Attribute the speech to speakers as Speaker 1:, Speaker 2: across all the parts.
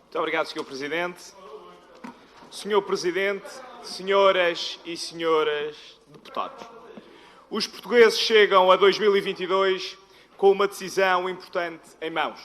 Speaker 1: Muito obrigado, Sr. Presidente. Sr. Presidente, senhoras e senhores deputados, os portugueses chegam a 2022 com uma decisão importante em mãos.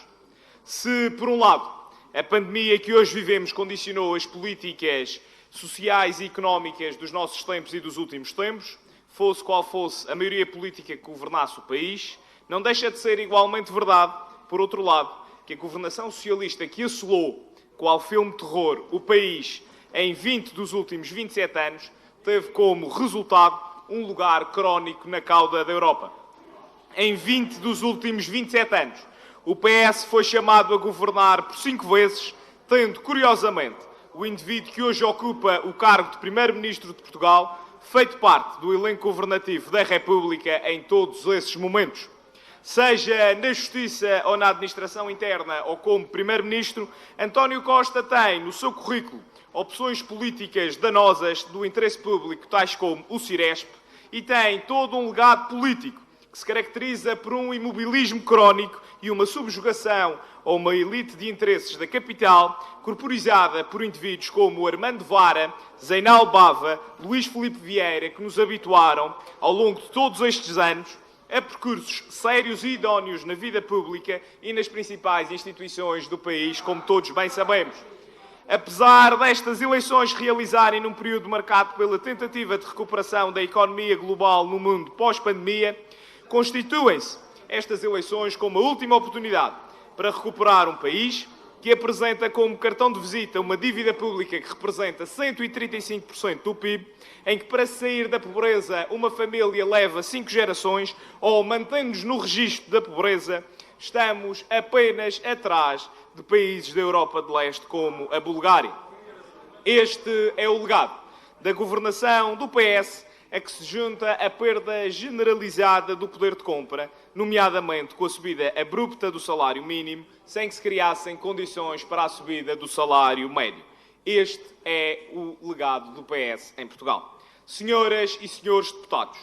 Speaker 1: Se, por um lado, a pandemia que hoje vivemos condicionou as políticas sociais e económicas dos nossos tempos e dos últimos tempos, fosse qual fosse a maioria política que governasse o país, não deixa de ser igualmente verdade, por outro lado, que a governação socialista que assolou, qual filme de terror, o país em 20 dos últimos 27 anos, teve como resultado um lugar crónico na cauda da Europa. Em 20 dos últimos 27 anos, o PS foi chamado a governar por 5 vezes, tendo, curiosamente, o indivíduo que hoje ocupa o cargo de Primeiro-Ministro de Portugal feito parte do elenco governativo da República em todos esses momentos. Seja na Justiça ou na Administração Interna ou como Primeiro-Ministro, António Costa tem no seu currículo opções políticas danosas do interesse público, tais como o Ciresp, e tem todo um legado político que se caracteriza por um imobilismo crónico e uma subjugação a uma elite de interesses da capital, corporizada por indivíduos como Armando Vara, Zeinal Bava, Luís Filipe Vieira, que nos habituaram, ao longo de todos estes anos, a percursos sérios e idóneos na vida pública e nas principais instituições do país, como todos bem sabemos. Apesar destas eleições realizarem num período marcado pela tentativa de recuperação da economia global no mundo pós-pandemia, constituem-se estas eleições como a última oportunidade para recuperar um país que apresenta como cartão de visita uma dívida pública que representa 135% do PIB, em que para sair da pobreza uma família leva 5 gerações, ou mantendo-nos no registro da pobreza, estamos apenas atrás de países da Europa de Leste como a Bulgária. Este é o legado da governação do PS, a que se junta a perda generalizada do poder de compra, nomeadamente com a subida abrupta do salário mínimo, sem que se criassem condições para a subida do salário médio. Este é o legado do PS em Portugal. Senhoras e senhores deputados,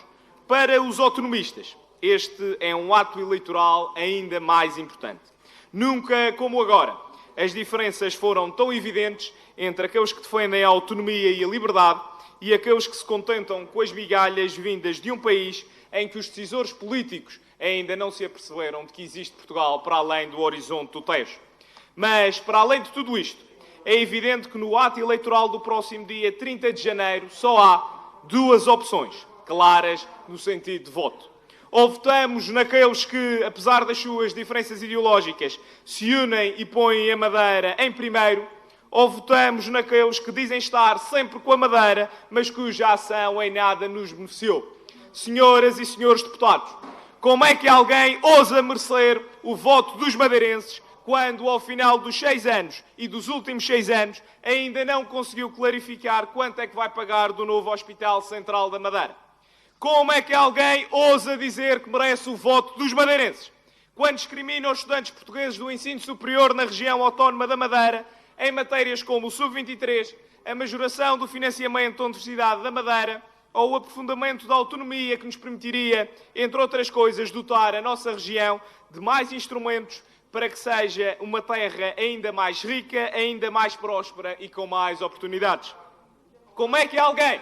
Speaker 1: para os autonomistas, este é um ato eleitoral ainda mais importante. Nunca como agora, as diferenças foram tão evidentes entre aqueles que defendem a autonomia e a liberdade e aqueles que se contentam com as migalhas vindas de um país em que os decisores políticos ainda não se aperceberam de que existe Portugal para além do horizonte do Tejo. Mas, para além de tudo isto, é evidente que no ato eleitoral do próximo dia 30 de janeiro só há 2 opções claras no sentido de voto. Ou votamos naqueles que, apesar das suas diferenças ideológicas, se unem e põem a Madeira em primeiro, ou votamos naqueles que dizem estar sempre com a Madeira, mas cuja ação em nada nos beneficiou. Senhoras e senhores deputados, como é que alguém ousa merecer o voto dos madeirenses quando, ao final dos 6 anos e dos últimos 6 anos, ainda não conseguiu clarificar quanto é que vai pagar do novo Hospital Central da Madeira? Como é que alguém ousa dizer que merece o voto dos madeirenses quando discrimina os estudantes portugueses do ensino superior na região autónoma da Madeira em matérias como o Sub-23, a majoração do financiamento da Universidade da Madeira ou o aprofundamento da autonomia que nos permitiria, entre outras coisas, dotar a nossa região de mais instrumentos para que seja uma terra ainda mais rica, ainda mais próspera e com mais oportunidades? Como é que alguém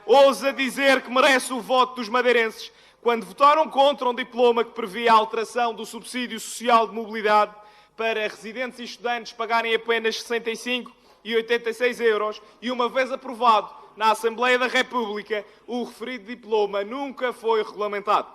Speaker 1: ousa dizer que merece o voto dos madeirenses quando votaram contra um diploma que previa a alteração do subsídio social de mobilidade para residentes e estudantes pagarem apenas 65 e 86 euros e, uma vez aprovado na Assembleia da República, o referido diploma nunca foi regulamentado?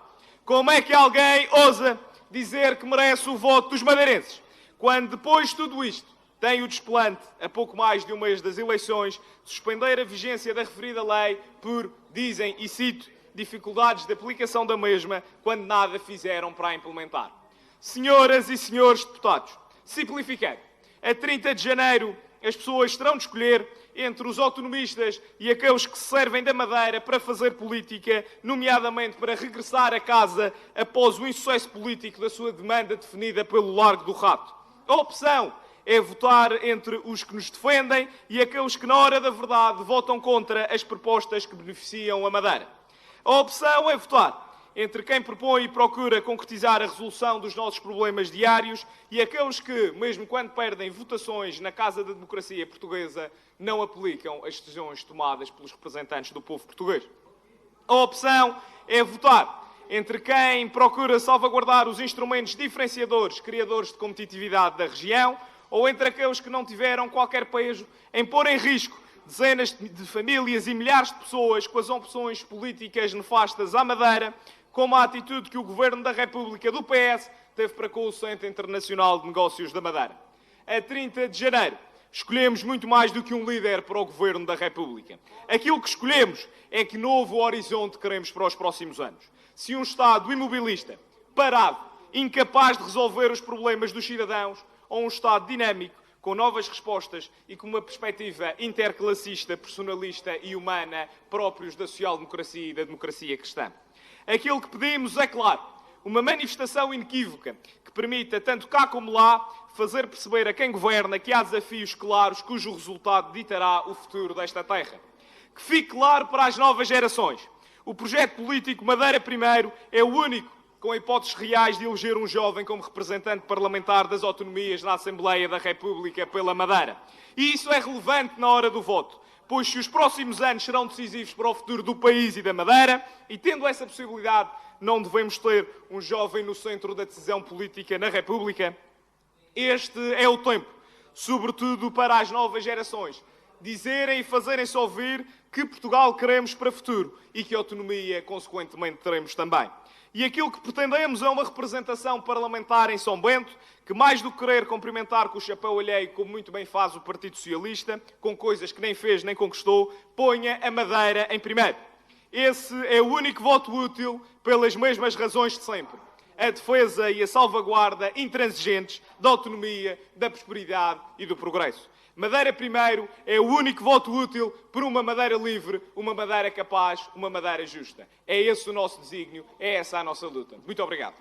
Speaker 1: Como é que alguém ousa dizer que merece o voto dos madeirenses quando, depois de tudo isto, tem o desplante, a pouco mais de um mês das eleições, de suspender a vigência da referida lei por, dizem, e cito, dificuldades de aplicação da mesma, quando nada fizeram para a implementar? Senhoras e senhores deputados, simplificando, a 30 de janeiro as pessoas terão de escolher entre os autonomistas e aqueles que se servem da Madeira para fazer política, nomeadamente para regressar a casa após o insucesso político da sua demanda definida pelo Largo do Rato. A opção é votar entre os que nos defendem e aqueles que, na hora da verdade, votam contra as propostas que beneficiam a Madeira. A opção é votar entre quem propõe e procura concretizar a resolução dos nossos problemas diários e aqueles que, mesmo quando perdem votações na Casa da Democracia Portuguesa, não aplicam as decisões tomadas pelos representantes do povo português. A opção é votar entre quem procura salvaguardar os instrumentos diferenciadores, criadores de competitividade da região, ou entre aqueles que não tiveram qualquer peso em pôr em risco dezenas de famílias e milhares de pessoas com as opções políticas nefastas à Madeira, como a atitude que o Governo da República do PS teve para com o Centro Internacional de Negócios da Madeira. A 30 de janeiro, escolhemos muito mais do que um líder para o Governo da República. Aquilo que escolhemos é que novo horizonte queremos para os próximos anos. Se um Estado imobilista, parado, incapaz de resolver os problemas dos cidadãos, ou um Estado dinâmico, com novas respostas e com uma perspectiva interclassista, personalista e humana próprios da social-democracia e da democracia cristã. Aquilo que pedimos é, claro, uma manifestação inequívoca que permita, tanto cá como lá, fazer perceber a quem governa que há desafios claros cujo resultado ditará o futuro desta terra. Que fique claro para as novas gerações. O projeto político Madeira Primeiro é o único com hipóteses reais de eleger um jovem como representante parlamentar das autonomias na Assembleia da República pela Madeira. E isso é relevante na hora do voto, pois se os próximos anos serão decisivos para o futuro do país e da Madeira, e tendo essa possibilidade, não devemos ter um jovem no centro da decisão política na República. Este é o tempo, sobretudo para as novas gerações, dizerem e fazerem-se ouvir que Portugal queremos para o futuro e que autonomia, consequentemente, teremos também. E aquilo que pretendemos é uma representação parlamentar em São Bento, que mais do que querer cumprimentar com o chapéu alheio, como muito bem faz o Partido Socialista, com coisas que nem fez nem conquistou, ponha a Madeira em primeiro. Esse é o único voto útil pelas mesmas razões de sempre. A defesa e a salvaguarda intransigentes da autonomia, da prosperidade e do progresso. Madeira Primeiro é o único voto útil por uma Madeira livre, uma Madeira capaz, uma Madeira justa. É esse o nosso desígnio, é essa a nossa luta. Muito obrigado.